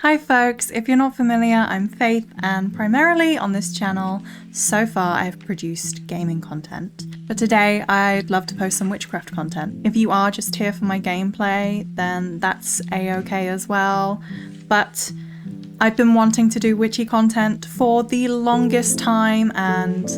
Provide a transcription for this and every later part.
Hi folks, if you're not familiar, I'm Faith, and primarily on this channel, so far I've produced gaming content. But today I'd love to post some witchcraft content. If you are just here for my gameplay, then that's a-okay as well. But I've been wanting to do witchy content for the longest time, and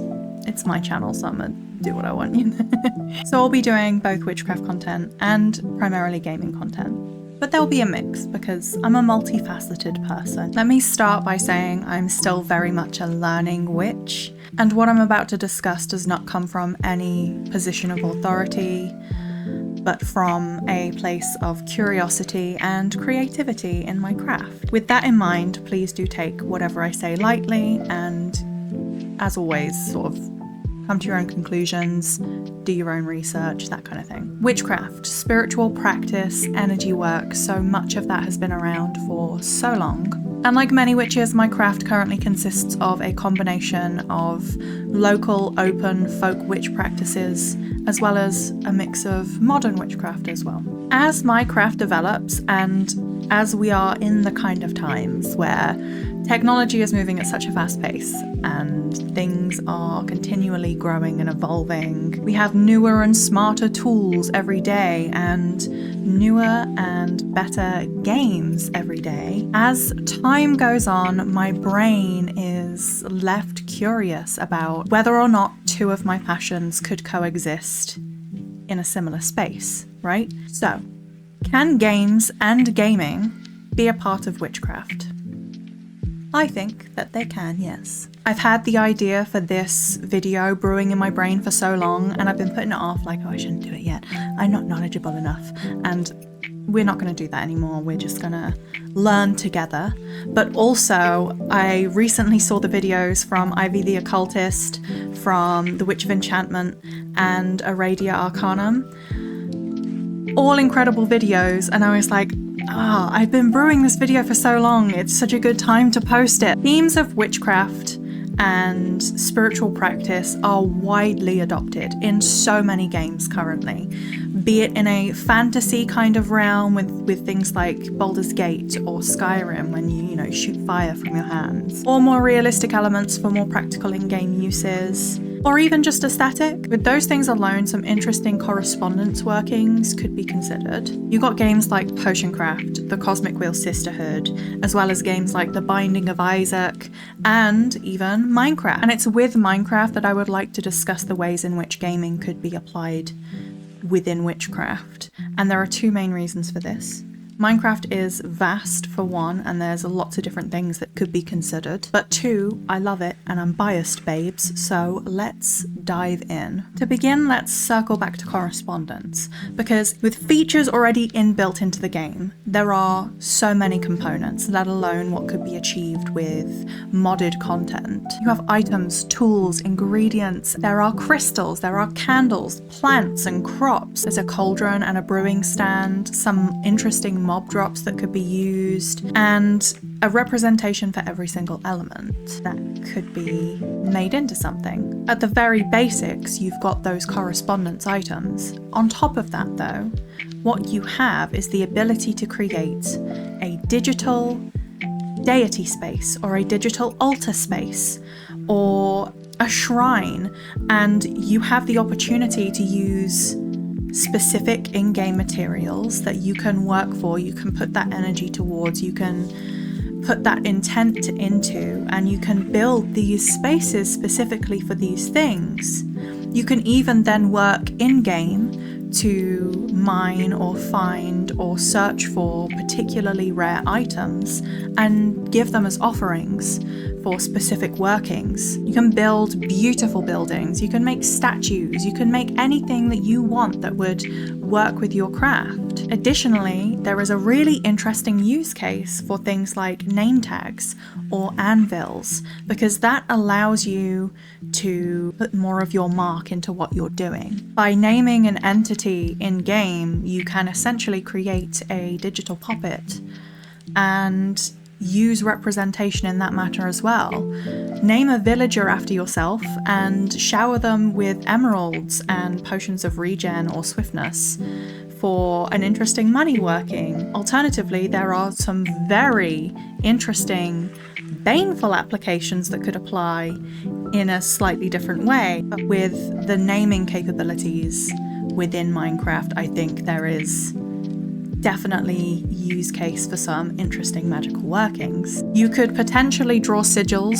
it's my channel, so I'm gonna do what I want, you know. So I'll be doing both witchcraft content and primarily gaming content. But there'll be a mix because I'm a multifaceted person. Let me start by saying I'm still very much a learning witch, and what I'm about to discuss does not come from any position of authority, but from a place of curiosity and creativity in my craft. With that in mind, please do take whatever I say lightly, and as always, sort of come to your own conclusions, do your own research, that kind of thing. Witchcraft, spiritual practice, energy work, so much of that has been around for so long. And like many witches, my craft currently consists of a combination of local, open folk witch practices, as well as a mix of modern witchcraft as well. As my craft develops, and as we are in the kind of times where technology is moving at such a fast pace and things are continually growing and evolving, we have newer and smarter tools every day and newer and better games every day. As time goes on, my brain is left curious about whether or not two of my passions could coexist in a similar space, right? So, can games and gaming be a part of witchcraft? I think that they can, yes. I've had the idea for this video brewing in my brain for so long, and I've been putting it off like, oh, I shouldn't do it yet. I'm not knowledgeable enough. And we're not going to do that anymore. We're just going to learn together. But also, I recently saw the videos from Ivy the Occultist, from The Witch of Enchantment, and Aradia Arcanum. All incredible videos, and I was like, I've been brewing this video for so long, it's such a good time to post it. Themes of witchcraft and spiritual practice are widely adopted in so many games currently, be it in a fantasy kind of realm with things like Baldur's Gate or Skyrim when you shoot fire from your hands, or more realistic elements for more practical in-game uses, or even just aesthetic. With those things alone, some interesting correspondence workings could be considered. You got games like Potioncraft, the Cosmic Wheel Sisterhood, as well as games like The Binding of Isaac, and even Minecraft. And it's with Minecraft that I would like to discuss the ways in which gaming could be applied within witchcraft. And there are two main reasons for this. Minecraft is vast, for one, and there's lots of different things that could be considered. But two, I love it, and I'm biased, babes, so let's dive in. To begin, let's circle back to correspondence, because with features already inbuilt into the game, there are so many components, let alone what could be achieved with modded content. You have items, tools, ingredients, there are crystals, there are candles, plants and crops. There's a cauldron and a brewing stand, some interesting mob drops that could be used, and a representation for every single element that could be made into something. At the very basics, you've got those correspondence items. On top of that though, what you have is the ability to create a digital deity space or a digital altar space or a shrine, and you have the opportunity to use specific in-game materials that you can work for, you can put that energy towards, you can put that intent into, and you can build these spaces specifically for these things. You can even then work in-game to mine or find or search for particularly rare items and give them as offerings for specific workings. You can build beautiful buildings, you can make statues, you can make anything that you want that would work with your craft. Additionally, there is a really interesting use case for things like name tags or anvils, because that allows you to put more of your mark into what you're doing. By naming an entity in-game, you can essentially create a digital puppet and use representation in that matter as well. Name a villager after yourself and shower them with emeralds and potions of regen or swiftness for an interesting money working. Alternatively, there are some very interesting baneful applications that could apply in a slightly different way. But with the naming capabilities within Minecraft, I think there is definitely use case for some interesting magical workings. You could potentially draw sigils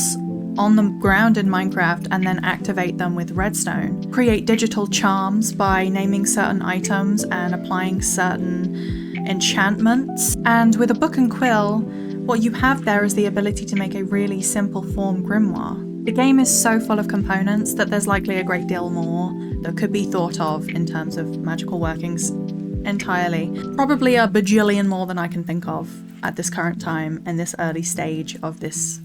on the ground in Minecraft and then activate them with redstone. Create digital charms by naming certain items and applying certain enchantments. And with a book and quill, what you have there is the ability to make a really simple form grimoire. The game is so full of components that there's likely a great deal more that could be thought of in terms of magical workings entirely. Probably a bajillion more than I can think of at this current time in this early stage of this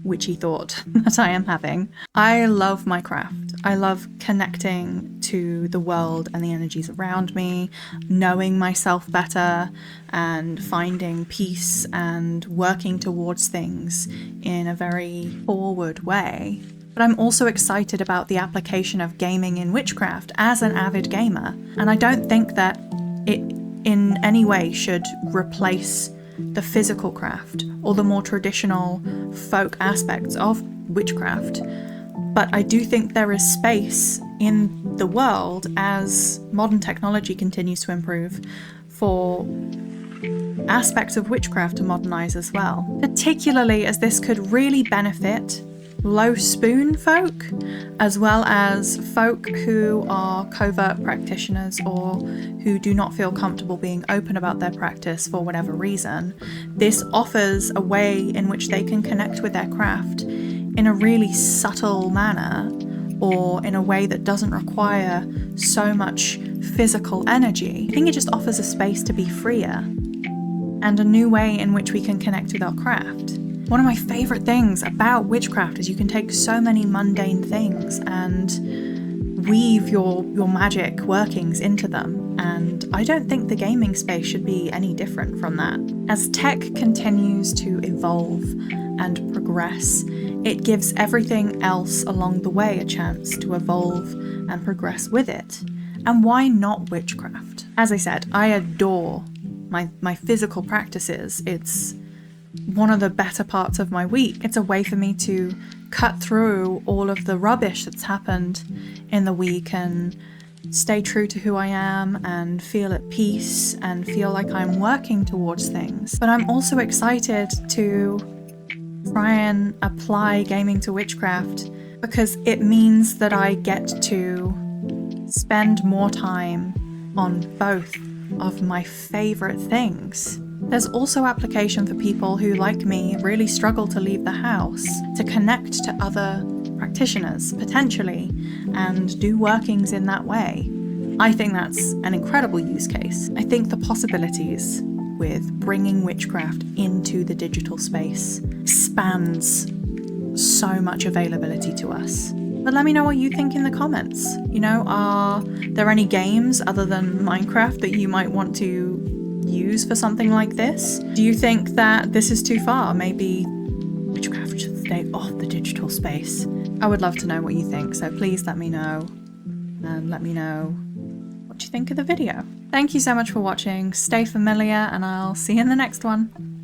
witchy thought that I am having. I love Minecraft. I love connecting to the world and the energies around me, knowing myself better and finding peace and working towards things in a very forward way. But I'm also excited about the application of gaming in Witchcraft as an avid gamer. And I don't think that it in any way should replace the physical craft or the more traditional folk aspects of Witchcraft. But I do think there is space in the world as modern technology continues to improve for aspects of Witchcraft to modernize as well. Particularly as this could really benefit low spoon folk, as well as folk who are covert practitioners or who do not feel comfortable being open about their practice for whatever reason. This offers a way in which they can connect with their craft in a really subtle manner, or in a way that doesn't require so much physical energy. I think it just offers a space to be freer and a new way in which we can connect with our craft. One of my favourite things about Witchcraft is you can take so many mundane things and weave your magic workings into them, and I don't think the gaming space should be any different from that. As tech continues to evolve and progress, it gives everything else along the way a chance to evolve and progress with it. And why not Witchcraft? As I said, I adore my physical practices. It's one of the better parts of my week. It's a way for me to cut through all of the rubbish that's happened in the week and stay true to who I am and feel at peace and feel like I'm working towards things. But I'm also excited to try and apply gaming to Witchcraft because it means that I get to spend more time on both of my favorite things. There's also application for people who, like me, really struggle to leave the house, to connect to other practitioners, potentially, and do workings in that way. I think that's an incredible use case. I think the possibilities with bringing Witchcraft into the digital space expands so much availability to us. But let me know what you think in the comments. You know, are there any games other than Minecraft that you might want to use for something like this? Do you think that this is too far? Maybe Witchcraft should stay off the digital space. I would love to know what you think, so please let me know, and let me know what you think of the video. Thank you so much for watching, stay familiar, and I'll see you in the next one.